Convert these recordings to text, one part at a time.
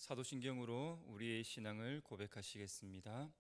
사도신경으로 우리의 신앙을 고백하시겠습니다.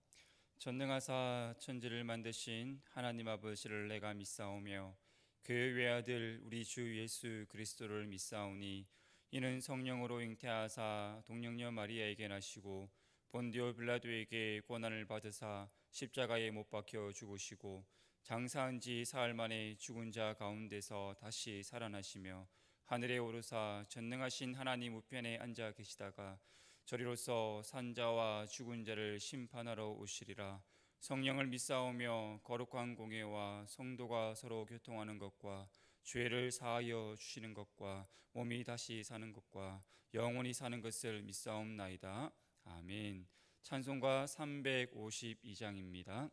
전능하사 천지를 만드신 하나님 아버지를 내가 믿사오며 그 외아들 우리 주 예수 그리스도를 믿사오니 이는 성령으로 잉태하사 동정녀 마리아에게 나시고 본디오 빌라도에게 고난을 받으사 십자가에 못 박혀 죽으시고 장사한 지 사흘 만에 죽은 자 가운데서 다시 살아나시며 하늘에 오르사 전능하신 하나님 우편에 앉아 계시다가 저리로서 산자와 죽은 자를 심판하러 오시리라. 성령을 믿사오며 거룩한 공예와 성도가 서로 교통하는 것과 죄를 사하여 주시는 것과 몸이 다시 사는 것과 영원히 사는 것을 믿사옵나이다. 아멘. 찬송가 352장입니다.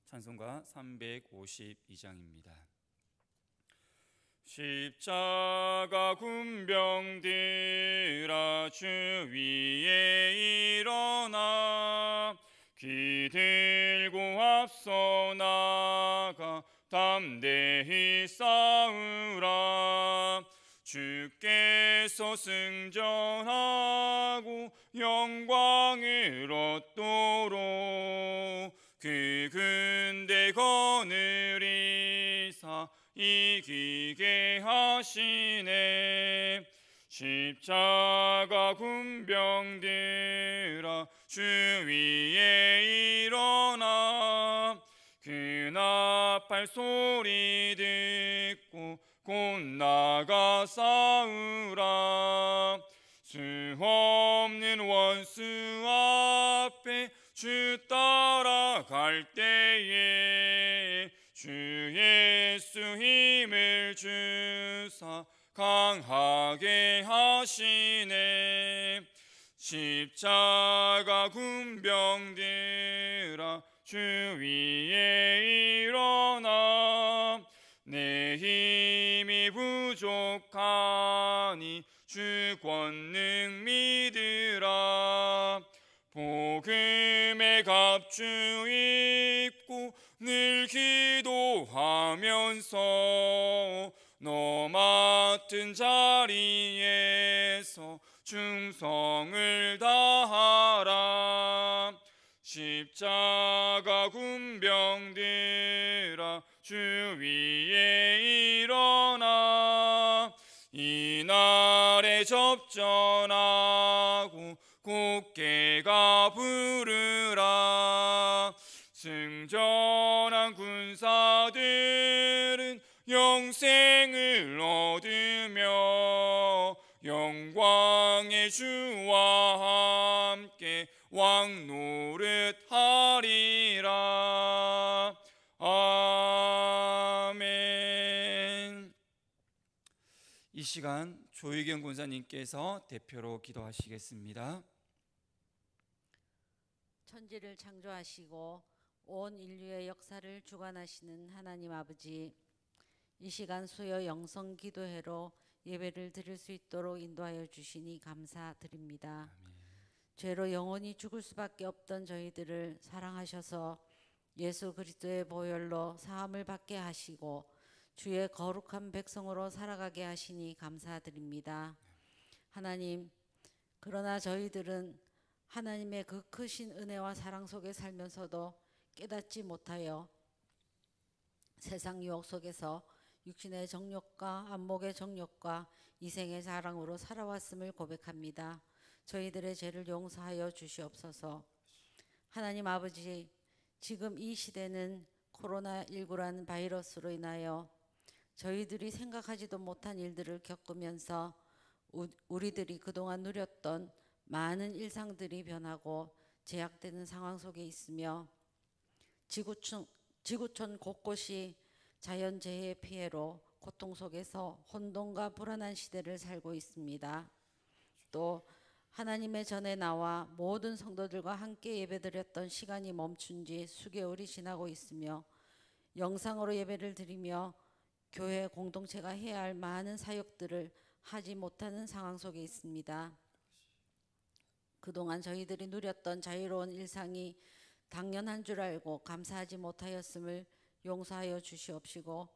찬송가 352장입니다. 십자가 군병들아 주 위에 일어나 기 들고 앞서 나가 담대히 싸우라. 주께서 승전하고 영광을 얻도록 그 군대 거느리사 이기게 하시네. 십자가 군병들아 주 위에 일어나 그 나팔 소리 듣고 곧 나가 싸우라. 수 없는 원수 앞에 주 따라갈 때에 주 예수 힘을 주사 강하게 하시네. 십자가 군병들아 주 위에 일어나 내 힘이 부족하니 주 권능 믿으라. 복음의 갑주 입고 늘 기도하면서 너 맡은 자리에서 충성을 다하라. 십자가 군병들아 주 위에 일어나 이날에 접전하고 굳게가 부르라. 승전한 군사들은 영생을 얻으며 영광의 주와 함께 왕 노릇하리라. 아멘. 이 시간 조희경 권사님께서 대표로 기도하시겠습니다. 천지를 창조하시고 온 인류의 역사를 주관하시는 하나님 아버지, 이 시간 수요 영성 기도회로 예배를 드릴 수 있도록 인도하여 주시니 감사드립니다. 아멘. 죄로 영원히 죽을 수밖에 없던 저희들을 사랑하셔서 예수 그리스도의 보혈로 사함을 받게 하시고 주의 거룩한 백성으로 살아가게 하시니 감사드립니다. 하나님, 그러나 저희들은 하나님의 그 크신 은혜와 사랑 속에 살면서도 깨닫지 못하여 세상 유혹 속에서 육신의 정욕과 안목의 정욕과 이생의 자랑으로 살아왔음을 고백합니다. 저희들의 죄를 용서하여 주시옵소서. 하나님 아버지, 지금 이 시대는 코로나19라는 바이러스로 인하여 저희들이 생각하지도 못한 일들을 겪으면서 우리들이 그동안 누렸던 많은 일상들이 변하고 제약되는 상황 속에 있으며 지구촌 곳곳이 자연재해의 피해로 고통 속에서 혼돈과 불안한 시대를 살고 있습니다. 또 하나님의 전에 나와 모든 성도들과 함께 예배드렸던 시간이 멈춘 지 수개월이 지나고 있으며 영상으로 예배를 드리며 교회 공동체가 해야 할 많은 사역들을 하지 못하는 상황 속에 있습니다. 그동안 저희들이 누렸던 자유로운 일상이 당연한 줄 알고 감사하지 못하였음을 용서하여 주시옵시고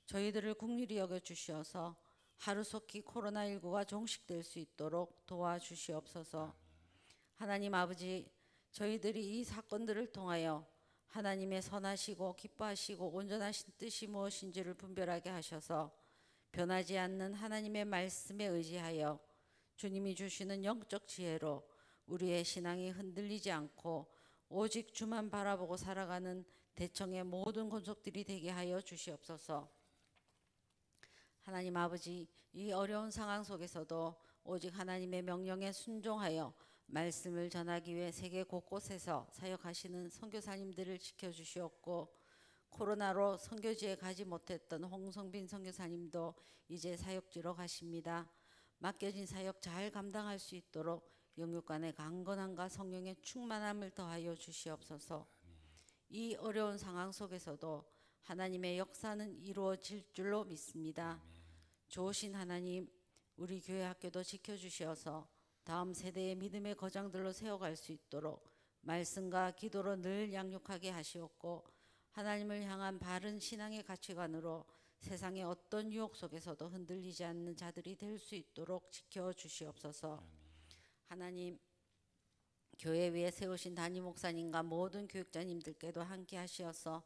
저희들을 긍휼히 여겨 주시어서 하루속히 코로나19가 종식될 수 있도록 도와주시옵소서. 하나님 아버지, 저희들이 이 사건들을 통하여 하나님의 선하시고 기뻐하시고 온전하신 뜻이 무엇인지를 분별하게 하셔서 변하지 않는 하나님의 말씀에 의지하여 주님이 주시는 영적 지혜로 우리의 신앙이 흔들리지 않고 오직 주만 바라보고 살아가는 대청의 모든 권속들이 되게 하여 주시옵소서. 하나님 아버지, 이 어려운 상황 속에서도 오직 하나님의 명령에 순종하여 말씀을 전하기 위해 세계 곳곳에서 사역하시는 선교사님들을 지켜주시옵고, 코로나로 선교지에 가지 못했던 홍성빈 선교사님도 이제 사역지로 가십니다. 맡겨진 사역 잘 감당할 수 있도록 영육간의 강건함과 성령의 충만함을 더하여 주시옵소서. 이 어려운 상황 속에서도 하나님의 역사는 이루어질 줄로 믿습니다. 좋으신 하나님, 우리 교회 학교도 지켜주시어서 다음 세대의 믿음의 거장들로 세워갈 수 있도록 말씀과 기도로 늘 양육하게 하시옵고, 하나님을 향한 바른 신앙의 가치관으로 세상의 어떤 유혹 속에서도 흔들리지 않는 자들이 될 수 있도록 지켜주시옵소서. 하나님, 교회 위에 세우신 담임 목사님과 모든 교육자님들께도 함께 하시어서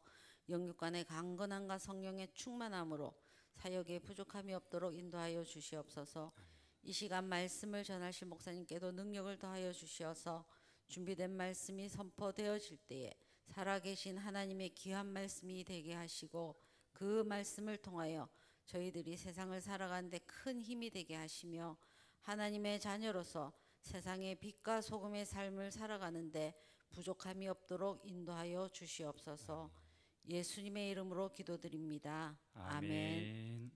영육간의 강건함과 성령의 충만함으로 사역에 부족함이 없도록 인도하여 주시옵소서. 이 시간 말씀을 전하실 목사님께도 능력을 더하여 주시어서 준비된 말씀이 선포되어질 때에 살아계신 하나님의 귀한 말씀이 되게 하시고, 그 말씀을 통하여 저희들이 세상을 살아가는데 큰 힘이 되게 하시며, 하나님의 자녀로서 세상의 빛과 소금의 삶을 살아가는데 부족함이 없도록 인도하여 주시옵소서. 예수님의 이름으로 기도드립니다. 아멘.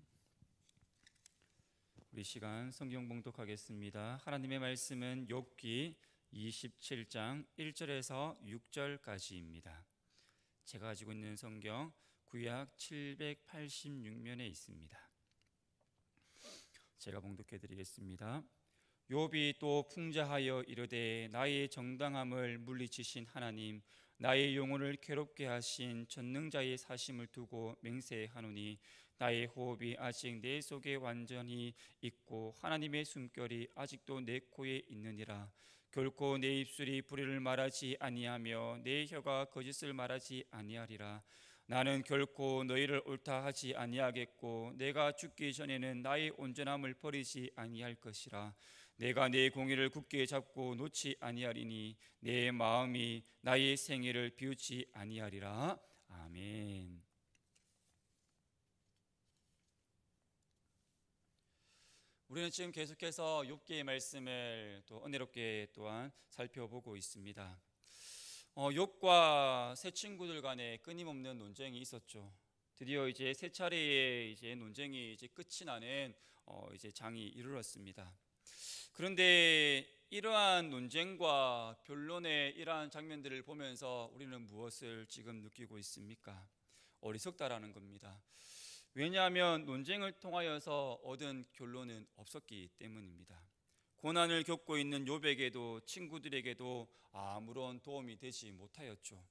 우리 시간 성경 봉독하겠습니다. 하나님의 말씀은 욥기 27장 1절에서 6절까지입니다. 제가 가지고 있는 성경 구약 786면에 있습니다. 제가 봉독해 드리겠습니다. 욥이 또 풍자하여 이르되, 나의 정당함을 물리치신 하나님, 나의 영혼을 괴롭게 하신 전능자의 사심을 두고 맹세하노니, 나의 호흡이 아직 내 속에 완전히 있고 하나님의 숨결이 아직도 내 코에 있느니라. 결코 내 입술이 불의를 말하지 아니하며 내 혀가 거짓을 말하지 아니하리라. 나는 결코 너희를 옳다 하지 아니하겠고 내가 죽기 전에는 나의 온전함을 버리지 아니할 것이라. 내가 내 공의를 굳게 잡고 놓지 아니하리니 내 마음이 나의 생애를 비우지 아니하리라. 아멘. 우리는 지금 계속해서 욥기의 말씀을 또 은혜롭게 또한 살펴보고 있습니다. 욥과 세 친구들 간에 끊임없는 논쟁이 있었죠. 드디어 이제 세 차례의 이제 논쟁이 이제 끝이 나는 이제 장이 이르렀습니다. 그런데 이러한 논쟁과 변론의 이러한 장면들을 보면서 우리는 무엇을 지금 느끼고 있습니까? 어리석다라는 겁니다. 왜냐하면 논쟁을 통하여서 얻은 결론은 없었기 때문입니다. 고난을 겪고 있는 욥에게도 친구들에게도 아무런 도움이 되지 못하였죠.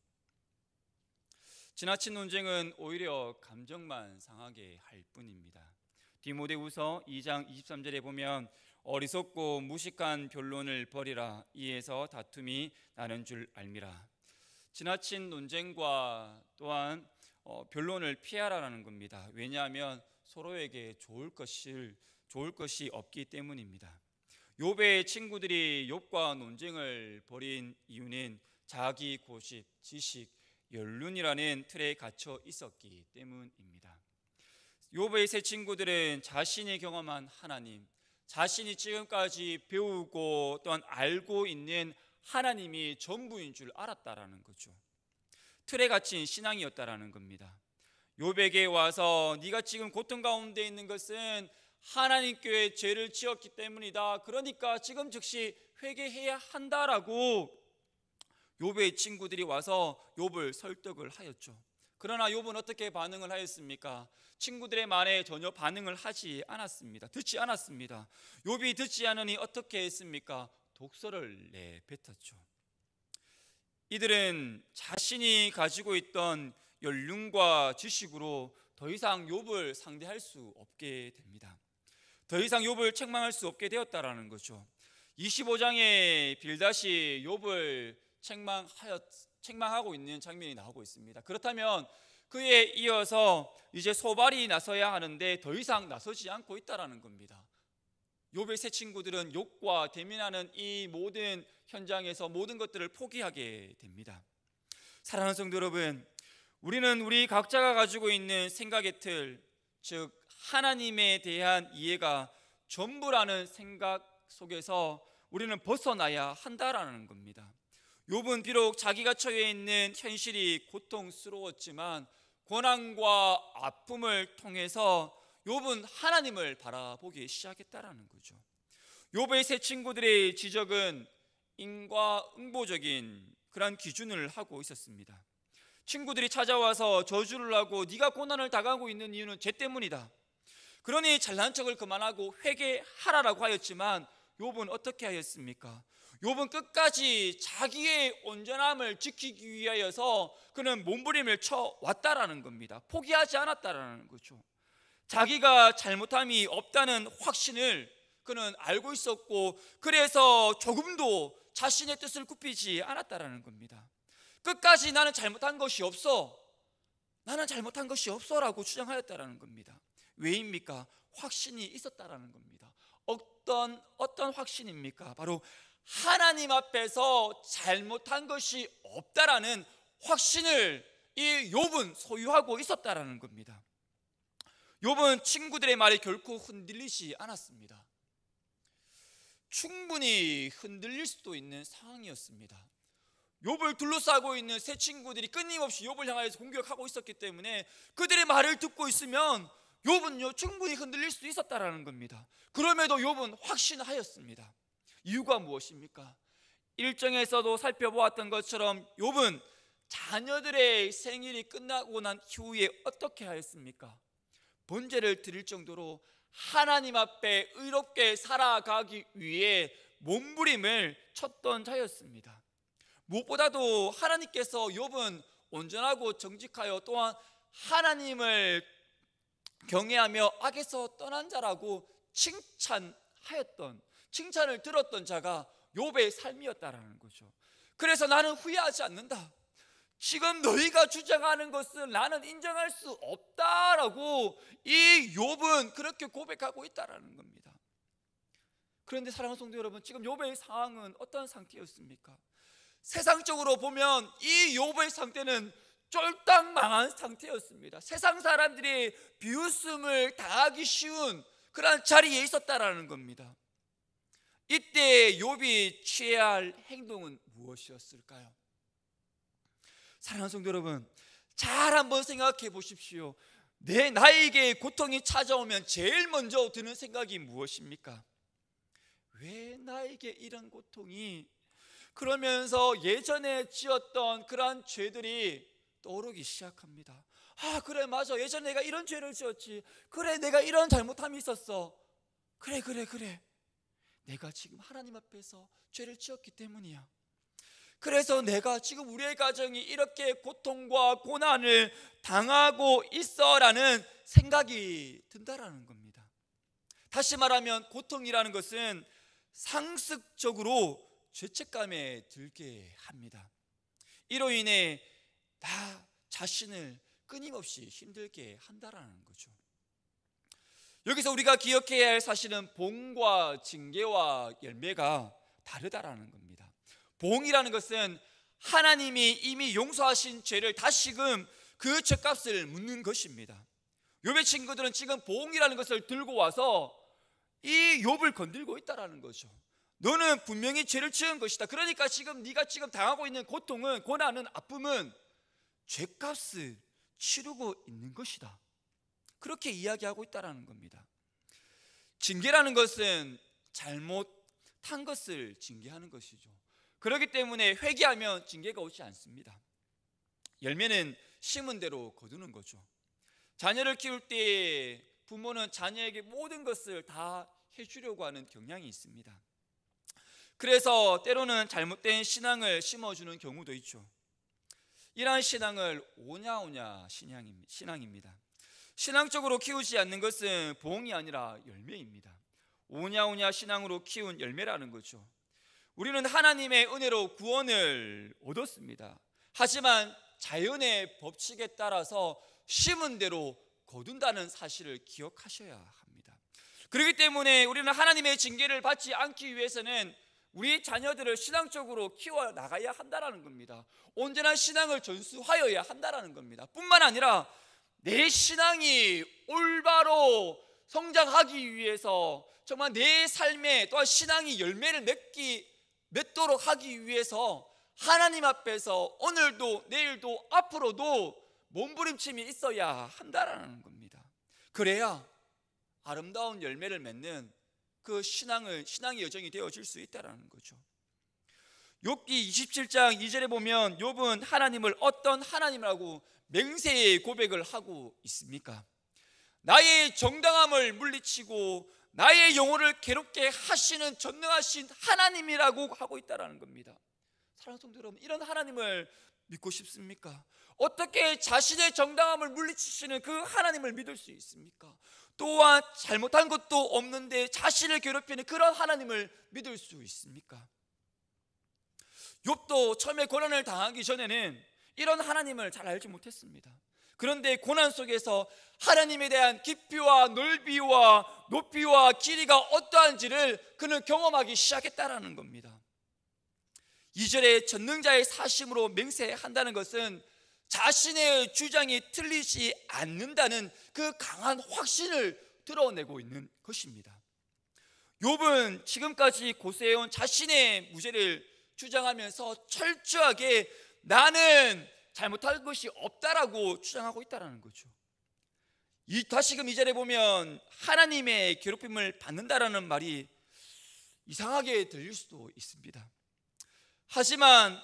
지나친 논쟁은 오히려 감정만 상하게 할 뿐입니다. 디모데후서 2장 23절에 보면 어리석고 무식한 변론을 버리라. 이에서 다툼이 나는 줄 알미라. 지나친 논쟁과 또한 변론을 피하라는 겁니다. 왜냐하면 서로에게 좋을 것이 없기 때문입니다. 욥의 친구들이 욥과 논쟁을 벌인 이유는 자기 고집, 지식, 연륜이라는 틀에 갇혀 있었기 때문입니다. 욥의 세 친구들은 자신이 경험한 하나님, 자신이 지금까지 배우고 또한 알고 있는 하나님이 전부인 줄 알았다라는 거죠. 틀에 갇힌 신앙이었다라는 겁니다. 욥에게 와서 네가 지금 고통 가운데 있는 것은 하나님께 죄를 지었기 때문이다. 그러니까 지금 즉시 회개해야 한다라고 욥의 친구들이 와서 욥을 설득을 하였죠. 그러나 욥은 어떻게 반응을 하였습니까? 친구들의 말에 전혀 반응을 하지 않았습니다. 듣지 않았습니다. 욥이 듣지 않으니 어떻게 했습니까? 독설을 내뱉었죠. 이들은 자신이 가지고 있던 연륜과 지식으로 더 이상 욥을 상대할 수 없게 됩니다. 더 이상 욥을 책망할 수 없게 되었다라는 거죠. 25장에 빌닷이 욥을 책망하고 있는 장면이 나오고 있습니다. 그렇다면 그에 이어서 이제 소발이 나서야 하는데 더 이상 나서지 않고 있다라는 겁니다. 욥의 세 친구들은 욥과 대면하는 이 모든 현장에서 모든 것들을 포기하게 됩니다. 사랑하는 성도 여러분, 우리는 우리 각자가 가지고 있는 생각의 틀, 즉 하나님에 대한 이해가 전부라는 생각 속에서 우리는 벗어나야 한다라는 겁니다. 욥은 비록 자기가 처해 있는 현실이 고통스러웠지만 고난과 아픔을 통해서 욥은 하나님을 바라보기 시작했다라는 거죠. 욥의 세 친구들의 지적은 인과응보적인 그런 기준을 하고 있었습니다. 친구들이 찾아와서 저주를 하고 네가 고난을 당하고 있는 이유는 죄 때문이다. 그러니 잘난 척을 그만하고 회개하라라고 하였지만 욥은 어떻게 하였습니까? 욥은 끝까지 자기의 온전함을 지키기 위하여서 그는 몸부림을 쳐왔다라는 겁니다. 포기하지 않았다라는 거죠. 자기가 잘못함이 없다는 확신을 그는 알고 있었고, 그래서 조금도 자신의 뜻을 굽히지 않았다라는 겁니다. 끝까지 나는 잘못한 것이 없어, 나는 잘못한 것이 없어라고 주장하였다라는 겁니다. 왜입니까? 확신이 있었다라는 겁니다. 어떤 확신입니까? 바로 하나님 앞에서 잘못한 것이 없다라는 확신을 이 욥은 소유하고 있었다라는 겁니다. 욥은 친구들의 말에 결코 흔들리지 않았습니다. 충분히 흔들릴 수도 있는 상황이었습니다. 욥을 둘러싸고 있는 세 친구들이 끊임없이 욥을 향하여서 공격하고 있었기 때문에 그들의 말을 듣고 있으면 욥은요 충분히 흔들릴 수 있었다라는 겁니다. 그럼에도 욥은 확신하였습니다. 이유가 무엇입니까? 일정에서도 살펴보았던 것처럼 욥은 자녀들의 생일이 끝나고 난 이후에 어떻게 하였습니까? 번제를 드릴 정도로 하나님 앞에 의롭게 살아가기 위해 몸부림을 쳤던 자였습니다. 무엇보다도 하나님께서 욥은 온전하고 정직하여 또한 하나님을 경외하며 악에서 떠난 자라고 칭찬을 들었던 자가 욥의 삶이었다라는 거죠. 그래서 나는 후회하지 않는다. 지금 너희가 주장하는 것은 나는 인정할 수 없다라고 이 욥은 그렇게 고백하고 있다라는 겁니다. 그런데 사랑하는 성도 여러분, 지금 욥의 상황은 어떤 상태였습니까? 세상적으로 보면 이 욥의 상태는 쫄딱 망한 상태였습니다. 세상 사람들이 비웃음을 당하기 쉬운 그런 자리에 있었다라는 겁니다. 이때 욥이 취해야 할 행동은 무엇이었을까요? 사랑하는 성도 여러분, 잘 한번 생각해 보십시오. 나에게 고통이 찾아오면 제일 먼저 드는 생각이 무엇입니까? 왜 나에게 이런 고통이? 그러면서 예전에 지었던 그러한 죄들이 떠오르기 시작합니다. 아, 그래, 맞아, 예전에 내가 이런 죄를 지었지. 그래, 내가 이런 잘못함이 있었어. 그래, 내가 지금 하나님 앞에서 죄를 지었기 때문이야. 그래서 내가 지금 우리의 가정이 이렇게 고통과 고난을 당하고 있어라는 생각이 든다라는 겁니다. 다시 말하면 고통이라는 것은 상습적으로 죄책감에 들게 합니다. 이로 인해 나 자신을 끊임없이 힘들게 한다라는 거죠. 여기서 우리가 기억해야 할 사실은 봉과 징계와 열매가 다르다라는 겁니다. 봉이라는 것은 하나님이 이미 용서하신 죄를 다시금 그 죄값을 묻는 것입니다. 욥의 친구들은 지금 봉이라는 것을 들고 와서 이 욥을 건들고 있다라는 거죠. 너는 분명히 죄를 지은 것이다. 그러니까 지금 네가 지금 당하고 있는 고통은, 고난은, 아픔은 죄값을 치르고 있는 것이다. 그렇게 이야기하고 있다라는 겁니다. 징계라는 것은 잘못한 것을 징계하는 것이죠. 그렇기 때문에 회개하면 징계가 오지 않습니다. 열매는 심은 대로 거두는 거죠. 자녀를 키울 때 부모는 자녀에게 모든 것을 다 해주려고 하는 경향이 있습니다. 그래서 때로는 잘못된 신앙을 심어주는 경우도 있죠. 이러한 신앙을 오냐오냐 신앙입니다. 신앙적으로 키우지 않는 것은 봉이 아니라 열매입니다. 오냐오냐 신앙으로 키운 열매라는 거죠. 우리는 하나님의 은혜로 구원을 얻었습니다. 하지만 자연의 법칙에 따라서 심은 대로 거둔다는 사실을 기억하셔야 합니다. 그렇기 때문에 우리는 하나님의 징계를 받지 않기 위해서는 우리 자녀들을 신앙적으로 키워나가야 한다는 겁니다. 언제나 신앙을 전수하여야 한다는 겁니다. 뿐만 아니라 내 신앙이 올바로 성장하기 위해서, 정말 내 삶에 또한 신앙이 열매를 맺도록 하기 위해서 하나님 앞에서 오늘도 내일도 앞으로도 몸부림침이 있어야 한다는 겁니다. 그래야 아름다운 열매를 맺는 그 신앙의 여정이 되어질 수 있다는 거죠. 욥기 27장 2절에 보면 욥은 하나님을 어떤 하나님이라고 맹세의 고백을 하고 있습니까? 나의 정당함을 물리치고 나의 영혼을 괴롭게 하시는 전능하신 하나님이라고 하고 있다는 겁니다. 사랑하는 성도 여러분, 이런 하나님을 믿고 싶습니까? 어떻게 자신의 정당함을 물리치시는 그 하나님을 믿을 수 있습니까? 또한 잘못한 것도 없는데 자신을 괴롭히는 그런 하나님을 믿을 수 있습니까? 욥도 처음에 고난을 당하기 전에는 이런 하나님을 잘 알지 못했습니다. 그런데 고난 속에서 하나님에 대한 깊이와 넓이와 높이와 길이가 어떠한지를 그는 경험하기 시작했다는 겁니다. 2절에 전능자의 사심으로 맹세한다는 것은 자신의 주장이 틀리지 않는다는 그 강한 확신을 드러내고 있는 것입니다. 욥은 지금까지 고수해온 자신의 무죄를 주장하면서 철저하게 나는 잘못할 것이 없다라고 주장하고 있다는 거죠. 다시금 2절에 보면 하나님의 괴롭힘을 받는다라는 말이 이상하게 들릴 수도 있습니다. 하지만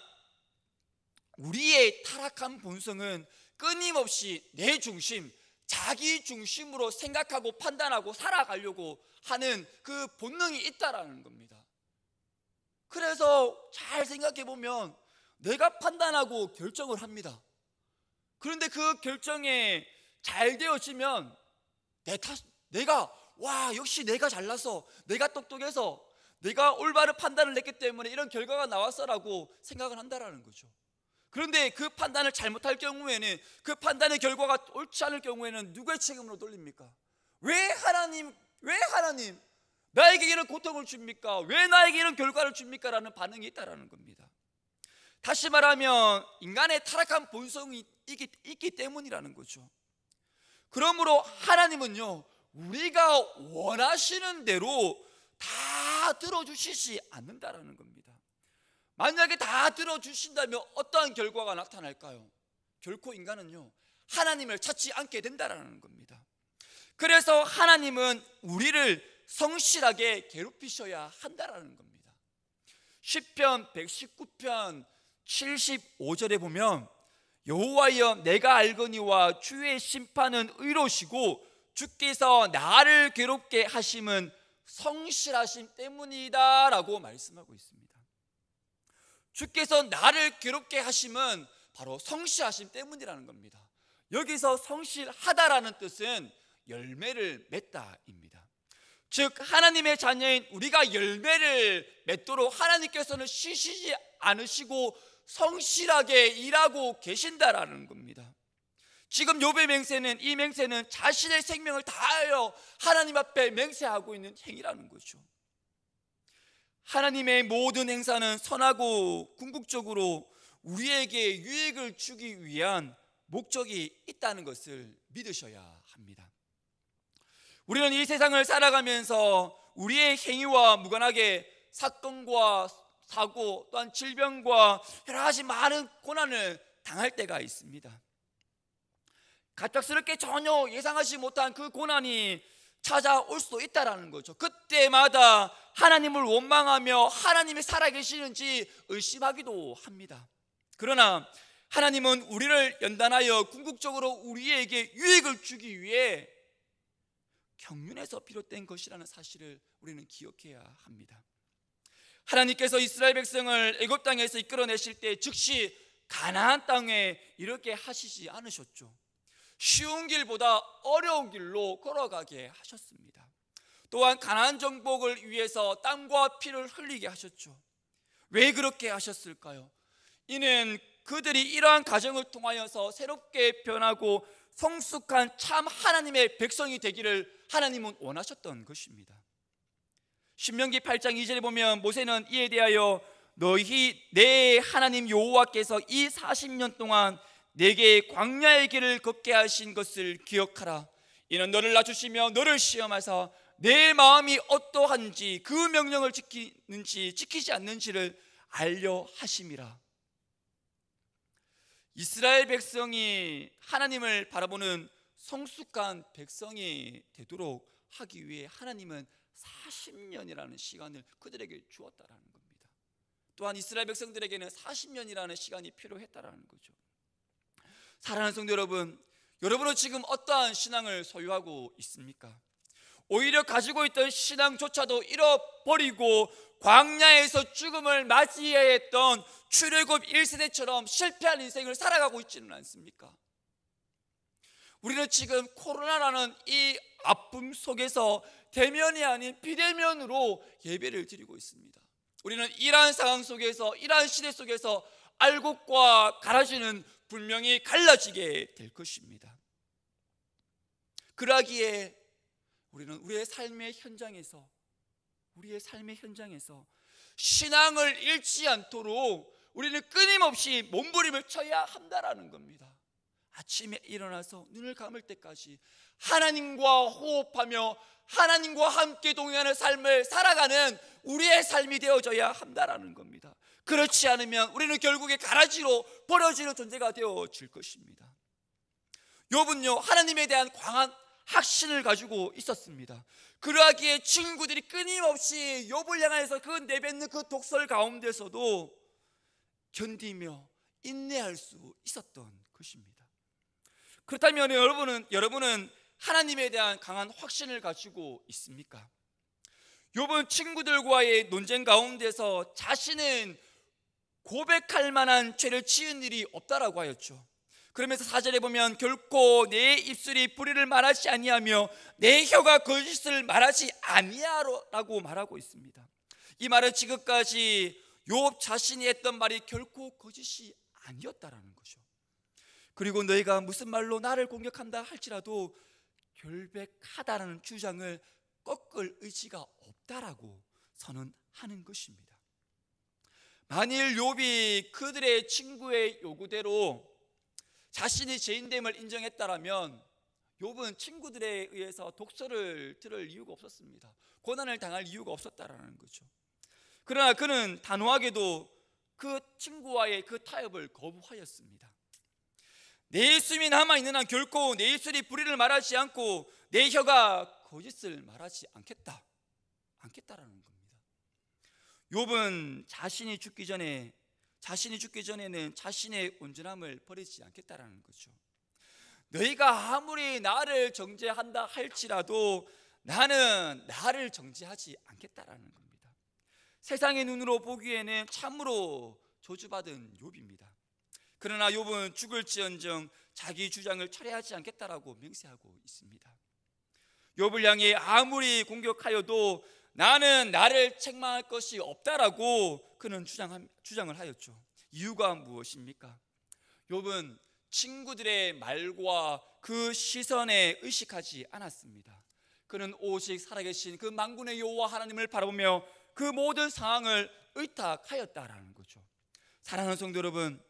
우리의 타락한 본성은 끊임없이 내 중심, 자기 중심으로 생각하고 판단하고 살아가려고 하는 그 본능이 있다라는 겁니다. 그래서 잘 생각해 보면 내가 판단하고 결정을 합니다. 그런데 그 결정에 잘 되어지면 역시 내가 잘나서, 내가 똑똑해서, 내가 올바른 판단을 했기 때문에 이런 결과가 나왔어라고 생각을 한다라는 거죠. 그런데 그 판단을 잘못할 경우에는, 그 판단의 결과가 옳지 않을 경우에는 누구의 책임으로 돌립니까? 왜 하나님 나에게 이런 고통을 줍니까? 왜 나에게 이런 결과를 줍니까? 라는 반응이 있다라는 겁니다. 다시 말하면 인간의 타락한 본성이 있기 때문이라는 거죠. 그러므로 하나님은요, 우리가 원하시는 대로 다 들어주시지 않는다라는 겁니다. 만약에 다 들어주신다면 어떠한 결과가 나타날까요? 결코 인간은요, 하나님을 찾지 않게 된다라는 겁니다. 그래서 하나님은 우리를 성실하게 괴롭히셔야 한다라는 겁니다. 시편 119편 75절에 보면 여호와여 내가 알거니와 주의 심판은 의로우시고 주께서 나를 괴롭게 하심은 성실하심 때문이다 라고 말씀하고 있습니다. 주께서 나를 괴롭게 하심은 바로 성실하심 때문이라는 겁니다. 여기서 성실하다라는 뜻은 열매를 맺다입니다. 즉 하나님의 자녀인 우리가 열매를 맺도록 하나님께서는 쉬시지 않으시고 성실하게 일하고 계신다라는 겁니다. 지금 욥의 맹세는, 이 맹세는 자신의 생명을 다하여 하나님 앞에 맹세하고 있는 행위라는 거죠. 하나님의 모든 행사는 선하고 궁극적으로 우리에게 유익을 주기 위한 목적이 있다는 것을 믿으셔야 합니다. 우리는 이 세상을 살아가면서 우리의 행위와 무관하게 사건과 사고 또한 질병과 여러 가지 많은 고난을 당할 때가 있습니다. 갑작스럽게 전혀 예상하지 못한 그 고난이 찾아올 수도 있다는 거죠. 그때마다 하나님을 원망하며 하나님이 살아계시는지 의심하기도 합니다. 그러나 하나님은 우리를 연단하여 궁극적으로 우리에게 유익을 주기 위해 경륜에서 비롯된 것이라는 사실을 우리는 기억해야 합니다. 하나님께서 이스라엘 백성을 애굽 땅에서 이끌어내실 때 즉시 가나안 땅에 이렇게 하시지 않으셨죠. 쉬운 길보다 어려운 길로 걸어가게 하셨습니다. 또한 가나안 정복을 위해서 땀과 피를 흘리게 하셨죠. 왜 그렇게 하셨을까요? 이는 그들이 이러한 과정을 통하여서 새롭게 변하고 성숙한 참 하나님의 백성이 되기를 하나님은 원하셨던 것입니다. 신명기 8장 2절에 보면 모세는 이에 대하여 너희 내 하나님 여호와께서 이 40년 동안 내게 광야의 길을 걷게 하신 것을 기억하라. 이는 너를 낮추시며 너를 시험하사 내 마음이 어떠한지 그 명령을 지키는지 지키지 않는지를 알려 하심이라. 이스라엘 백성이 하나님을 바라보는 성숙한 백성이 되도록 하기 위해 하나님은 40년이라는 시간을 그들에게 주었다라는 겁니다. 또한 이스라엘 백성들에게는 40년이라는 시간이 필요했다라는 거죠. 사랑하는 성도 여러분, 여러분은 지금 어떠한 신앙을 소유하고 있습니까? 오히려 가지고 있던 신앙조차도 잃어버리고 광야에서 죽음을 맞이해야 했던 출애굽 1세대처럼 실패한 인생을 살아가고 있지는 않습니까? 우리는 지금 코로나라는 이 아픔 속에서 대면이 아닌 비대면으로 예배를 드리고 있습니다. 우리는 이러한 상황 속에서, 이러한 시대 속에서 알곡과 가라지는 분명히 갈라지게 될 것입니다. 그러기에 우리는 우리의 삶의 현장에서 신앙을 잃지 않도록 우리는 끊임없이 몸부림을 쳐야 한다라는 겁니다. 아침에 일어나서 눈을 감을 때까지 하나님과 호흡하며 하나님과 함께 동행하는 삶을 살아가는 우리의 삶이 되어져야 한다라는 겁니다. 그렇지 않으면 우리는 결국에 가라지로 버려지는 존재가 되어질 것입니다. 욥은요, 하나님에 대한 강한 확신을 가지고 있었습니다. 그러하기에 친구들이 끊임없이 욥을 향해서 그 내뱉는 그 독설 가운데서도 견디며 인내할 수 있었던 것입니다. 그렇다면 여러분은 하나님에 대한 강한 확신을 가지고 있습니까? 욥은 친구들과의 논쟁 가운데서 자신은 고백할 만한 죄를 지은 일이 없다라고 하였죠. 그러면서 4절에 보면 결코 내 입술이 불의를 말하지 아니하며 내 혀가 거짓을 말하지 아니하라고 말하고 있습니다. 이 말은 지금까지 욥 자신이 했던 말이 결코 거짓이 아니었다라는 거죠. 그리고 너희가 무슨 말로 나를 공격한다 할지라도 결백하다라는 주장을 꺾을 의지가 없다라고 선언하는 것입니다. 만일 욥이 그들의 친구의 요구대로 자신이 죄인됨을 인정했다라면 욥은 친구들에 의해서 독설을 들을 이유가 없었습니다. 고난을 당할 이유가 없었다라는 거죠. 그러나 그는 단호하게도 그 친구와의 그 타협을 거부하였습니다. 내 숨이 남아있는 한 결코 내 입술이 불의를 말하지 않고 내 혀가 거짓을 말하지 않겠다라는 겁니다. 욥은 자신이 죽기 전에는 자신의 온전함을 버리지 않겠다라는 거죠. 너희가 아무리 나를 정죄한다 할지라도 나는 나를 정죄하지 않겠다라는 겁니다. 세상의 눈으로 보기에는 참으로 저주받은 욥입니다. 그러나 욥은 죽을지언정 자기 주장을 철회하지 않겠다라고 맹세하고 있습니다. 욥을 향해 아무리 공격하여도 나는 나를 책망할 것이 없다라고 그는 주장을 하였죠. 이유가 무엇입니까? 욥은 친구들의 말과 그 시선에 의식하지 않았습니다. 그는 오직 살아계신 그 만군의 여호와 하나님을 바라보며 그 모든 상황을 의탁하였다라는 거죠. 사랑하는 성도 여러분,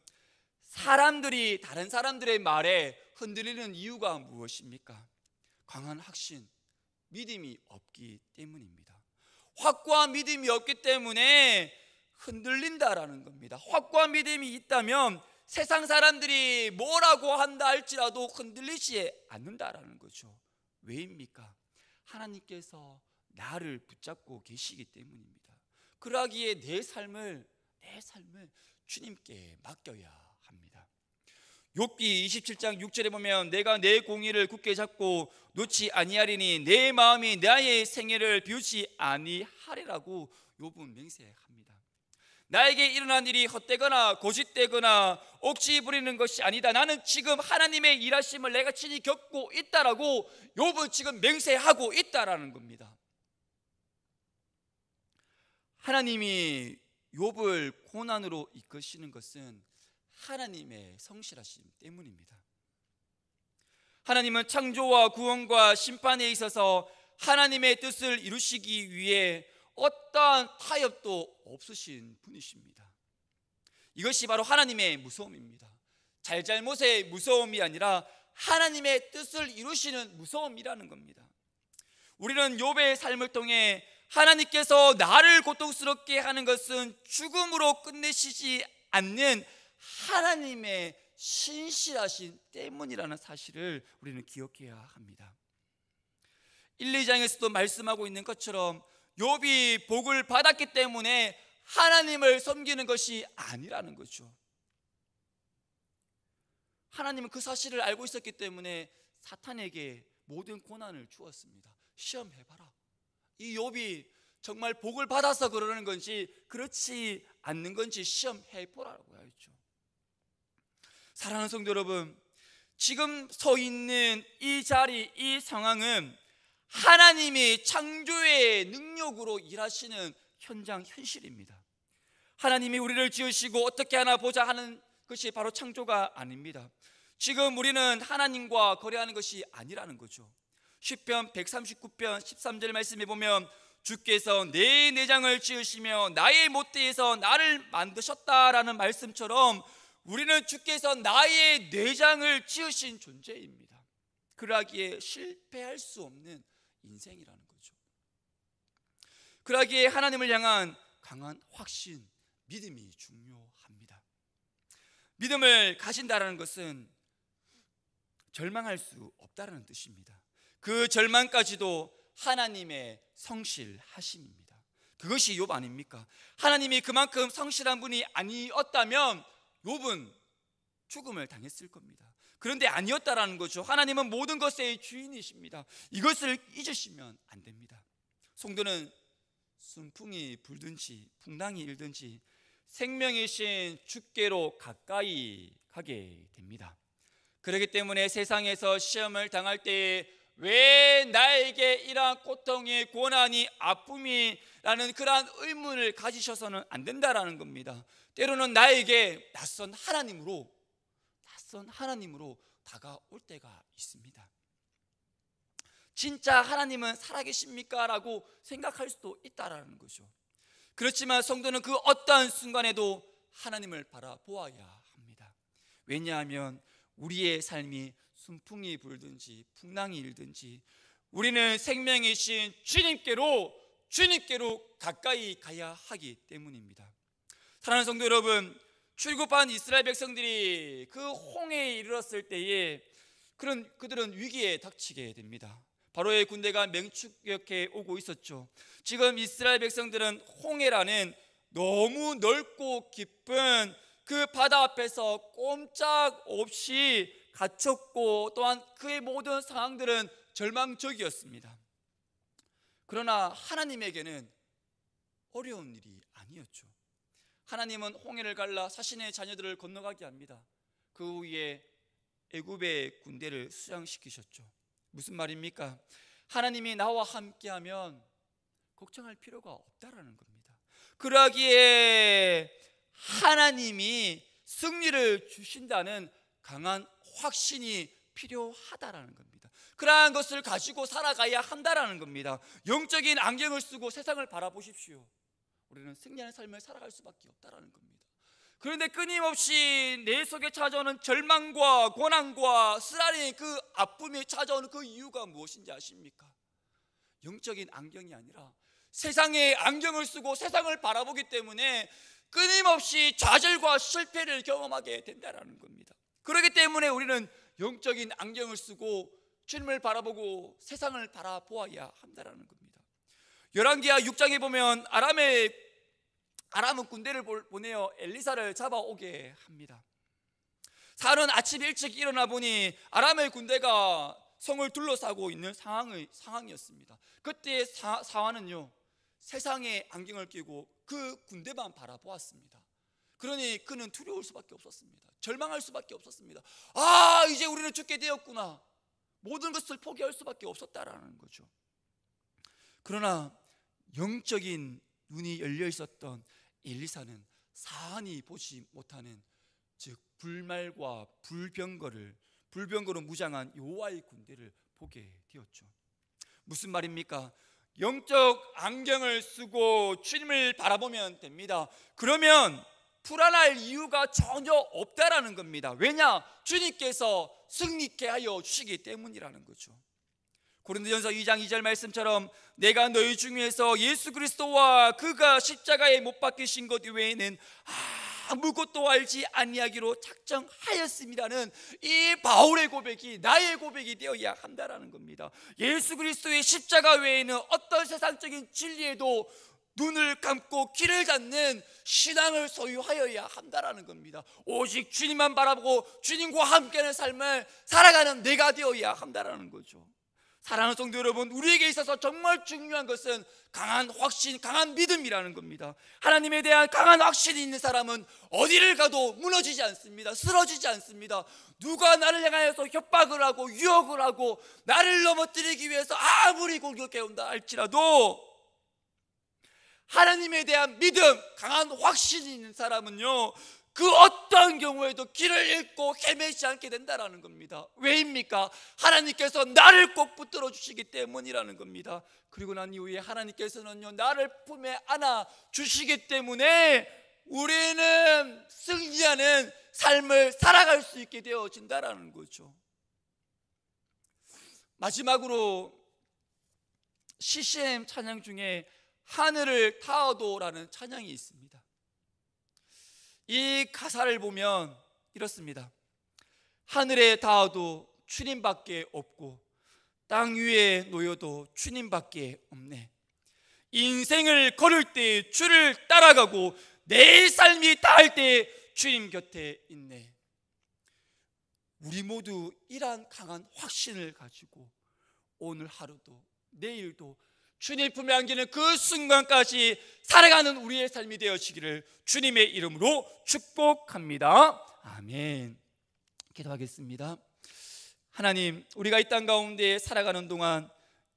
다른 사람들의 말에 흔들리는 이유가 무엇입니까? 강한 확신, 믿음이 없기 때문입니다. 확고한 믿음이 없기 때문에 흔들린다라는 겁니다. 확고한 믿음이 있다면 세상 사람들이 뭐라고 한다 할지라도 흔들리지 않는다라는 거죠. 왜입니까? 하나님께서 나를 붙잡고 계시기 때문입니다. 그러기에 내 삶을 주님께 맡겨야 합니다. 욥기 27장 6절에 보면 내가 내 공의를 굳게 잡고 놓지 아니하리니 내 마음이 나의 생애를 비우지 아니하리라고 욥은 맹세합니다. 나에게 일어난 일이 헛되거나 거짓되거나 옥시 부리는 것이 아니다. 나는 지금 하나님의 일하심을 내가 친히 겪고 있다라고 욥은 지금 맹세하고 있다라는 겁니다. 하나님이 욥을 고난으로 이끄시는 것은 하나님의 성실하심 때문입니다. 하나님은 창조와 구원과 심판에 있어서 하나님의 뜻을 이루시기 위해 어떠한 타협도 없으신 분이십니다. 이것이 바로 하나님의 무서움입니다. 잘잘못의 무서움이 아니라 하나님의 뜻을 이루시는 무서움이라는 겁니다. 우리는 욥의 삶을 통해 하나님께서 나를 고통스럽게 하는 것은 죽음으로 끝내시지 않는 하나님의 신실하신 때문이라는 사실을 우리는 기억해야 합니다. 1, 2장에서도 말씀하고 있는 것처럼 욥이 복을 받았기 때문에 하나님을 섬기는 것이 아니라는 거죠. 하나님은 그 사실을 알고 있었기 때문에 사탄에게 모든 고난을 주었습니다. 시험해봐라. 이 욥이 정말 복을 받아서 그러는 건지 그렇지 않는 건지 시험해보라고 하였죠. 사랑하는 성도 여러분, 지금 서 있는 이 자리, 이 상황은 하나님이 창조의 능력으로 일하시는 현실입니다. 하나님이 우리를 지으시고 어떻게 하나 보자 하는 것이 바로 창조가 아닙니다. 지금 우리는 하나님과 거래하는 것이 아니라는 거죠. 시편 139편 13절 말씀에 보면 주께서 내 내장을 지으시며 나의 모태에서 나를 만드셨다라는 말씀처럼 우리는 주께서 나의 내장을 지으신 존재입니다. 그러기에 실패할 수 없는 인생이라는 거죠. 그러기에 하나님을 향한 강한 확신, 믿음이 중요합니다. 믿음을 가진다라는 것은 절망할 수 없다라는 뜻입니다. 그 절망까지도 하나님의 성실하심입니다. 그것이 욥 아닙니까? 하나님이 그만큼 성실한 분이 아니었다면 욥은 죽음을 당했을 겁니다. 그런데 아니었다라는 거죠. 하나님은 모든 것의 주인이십니다. 이것을 잊으시면 안 됩니다. 성도는 순풍이 불든지 풍랑이 일든지 생명이신 주께로 가까이 가게 됩니다. 그렇기 때문에 세상에서 시험을 당할 때에 왜 나에게 이러한 고통이, 고난이, 아픔이라는 그러한 의문을 가지셔서는 안 된다라는 겁니다. 때로는 나에게 낯선 하나님으로 다가올 때가 있습니다. 진짜 하나님은 살아계십니까? 라고 생각할 수도 있다라는 거죠. 그렇지만 성도는 그 어떠한 순간에도 하나님을 바라보아야 합니다. 왜냐하면 우리의 삶이 순풍이 불든지 풍랑이 일든지 우리는 생명이신 주님께로 가까이 가야 하기 때문입니다. 사랑하는 성도 여러분, 출애굽한 이스라엘 백성들이 그 홍해에 이르렀을 때에 그들은 위기에 닥치게 됩니다. 바로의 군대가 맹추격해 오고 있었죠. 지금 이스라엘 백성들은 홍해라는 너무 넓고 깊은 그 바다 앞에서 꼼짝없이 갇혔고 또한 그의 모든 상황들은 절망적이었습니다. 그러나 하나님에게는 어려운 일이 아니었죠. 하나님은 홍해를 갈라 자신의 자녀들을 건너가게 합니다. 그 후에 애굽의 군대를 수장시키셨죠. 무슨 말입니까? 하나님이 나와 함께하면 걱정할 필요가 없다라는 겁니다. 그러기에 하나님이 승리를 주신다는 강한 확신이 필요하다라는 겁니다. 그러한 것을 가지고 살아가야 한다라는 겁니다. 영적인 안경을 쓰고 세상을 바라보십시오. 우리는 승리하는 삶을 살아갈 수밖에 없다라는 겁니다. 그런데 끊임없이 내 속에 찾아오는 절망과 고난과 쓰라린 그 아픔이 찾아오는 그 이유가 무엇인지 아십니까? 영적인 안경이 아니라 세상의 안경을 쓰고 세상을 바라보기 때문에 끊임없이 좌절과 실패를 경험하게 된다는 겁니다. 그렇기 때문에 우리는 영적인 안경을 쓰고 주님을 바라보고 세상을 바라보아야 한다는 겁니다. 열왕기하 6장에 보면 아람은 군대를 보내어 엘리사를 잡아오게 합니다. 사울은 아침 일찍 일어나 보니 아람의 군대가 성을 둘러싸고 있는 상황이었습니다. 그때 사울은요 세상의 안경을 끼고 그 군대만 바라보았습니다. 그러니 그는 두려울 수밖에 없었습니다. 절망할 수밖에 없었습니다. 이제 우리는 죽게 되었구나. 모든 것을 포기할 수밖에 없었다라는 거죠. 그러나 영적인 눈이 열려 있었던 엘리사는 사한이 보지 못하는, 즉 불말과 불병거로 무장한 여호와의 군대를 보게 되었죠. 무슨 말입니까? 영적 안경을 쓰고 주님을 바라보면 됩니다. 그러면 불안할 이유가 전혀 없다라는 겁니다. 왜냐? 주님께서 승리케 하여 주시기 때문이라는 거죠. 고린도전서 2장 2절 말씀처럼 내가 너희 중에서 예수 그리스도와 그가 십자가에 못 박히신 것 외에는 아무것도 알지 아니하기로 작정하였음이라는 이 바울의 고백이 나의 고백이 되어야 한다라는 겁니다. 예수 그리스도의 십자가 외에는 어떤 세상적인 진리에도 눈을 감고 귀를 닫는 신앙을 소유하여야 한다라는 겁니다. 오직 주님만 바라보고 주님과 함께하는 삶을 살아가는 내가 되어야 한다라는 거죠. 사랑하는 성도 여러분, 우리에게 있어서 정말 중요한 것은 강한 확신, 강한 믿음이라는 겁니다. 하나님에 대한 강한 확신이 있는 사람은 어디를 가도 무너지지 않습니다. 쓰러지지 않습니다. 누가 나를 향하여서 협박을 하고 유혹을 하고 나를 넘어뜨리기 위해서 아무리 공격해 온다 할지라도 하나님에 대한 믿음, 강한 확신이 있는 사람은요, 그 어떤 경우에도 길을 잃고 헤매지 않게 된다라는 겁니다. 왜입니까? 하나님께서 나를 꼭 붙들어 주시기 때문이라는 겁니다. 그리고 난 이후에 하나님께서는요, 나를 품에 안아 주시기 때문에 우리는 승리하는 삶을 살아갈 수 있게 되어진다라는 거죠. 마지막으로 CCM 찬양 중에 하늘을 타어도라는 찬양이 있습니다. 이 가사를 보면 이렇습니다. 하늘에 닿아도 주님밖에 없고 땅 위에 놓여도 주님밖에 없네. 인생을 걸을 때 주를 따라가고 내 삶이 닿을 때 주님 곁에 있네. 우리 모두 이러한 강한 확신을 가지고 오늘 하루도 내일도 주님 품에 안기는 그 순간까지 살아가는 우리의 삶이 되어지기를 주님의 이름으로 축복합니다. 아멘. 기도하겠습니다. 하나님, 우리가 이 땅 가운데 살아가는 동안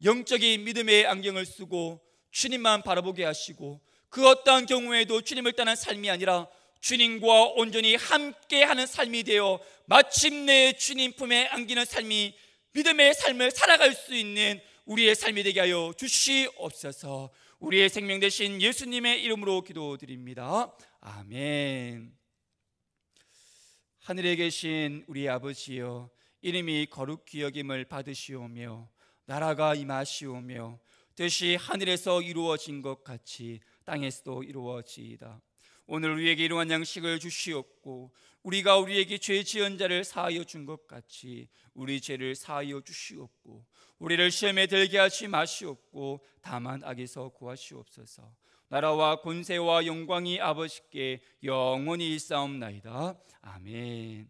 영적인 믿음의 안경을 쓰고 주님만 바라보게 하시고 그 어떠한 경우에도 주님을 떠난 삶이 아니라 주님과 온전히 함께하는 삶이 되어 마침내 주님 품에 안기는 삶이 믿음의 삶을 살아갈 수 있는 우리의 삶이 되게 하여 주시옵소서. 우리의 생명 되신 예수님의 이름으로 기도드립니다. 아멘. 하늘에 계신 우리 아버지여, 이름이 거룩히 여김을 받으시오며 나라가 임하시오며 뜻이 하늘에서 이루어진 것 같이 땅에서도 이루어지이다. 오늘 우리에게 이러한 양식을 주시옵고 우리가 우리에게 죄 지은 자를 사하여 준 것 같이 우리 죄를 사하여 주시옵고 우리를 시험에 들게 하지 마시옵고 다만 악에서 구하시옵소서. 나라와 권세와 영광이 아버지께 영원히 있사옵나이다. 아멘.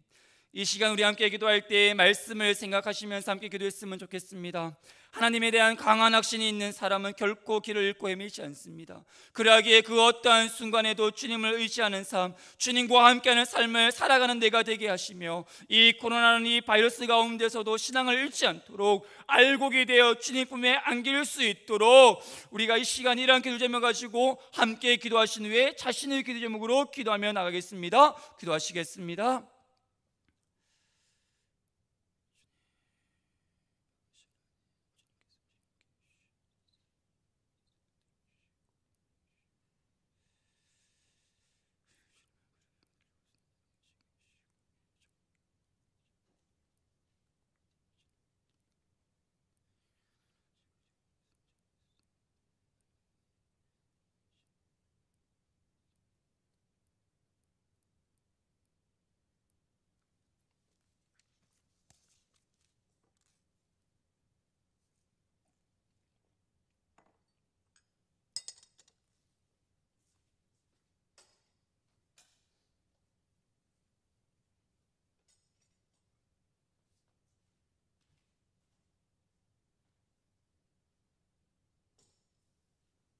이 시간 우리 함께 기도할 때 말씀을 생각하시면서 함께 기도했으면 좋겠습니다. 하나님에 대한 강한 확신이 있는 사람은 결코 길을 잃고 헤매지 않습니다. 그러하기에 그 어떠한 순간에도 주님을 의지하는 삶, 주님과 함께하는 삶을 살아가는 내가 되게 하시며 이 코로나라는 이 바이러스 가운데서도 신앙을 잃지 않도록 알곡이 되어 주님 품에 안길 수 있도록 우리가 이 시간 이러한 기도 제목 가지고 함께 기도하신 후에 자신의 기도 제목으로 기도하며 나가겠습니다. 기도하시겠습니다.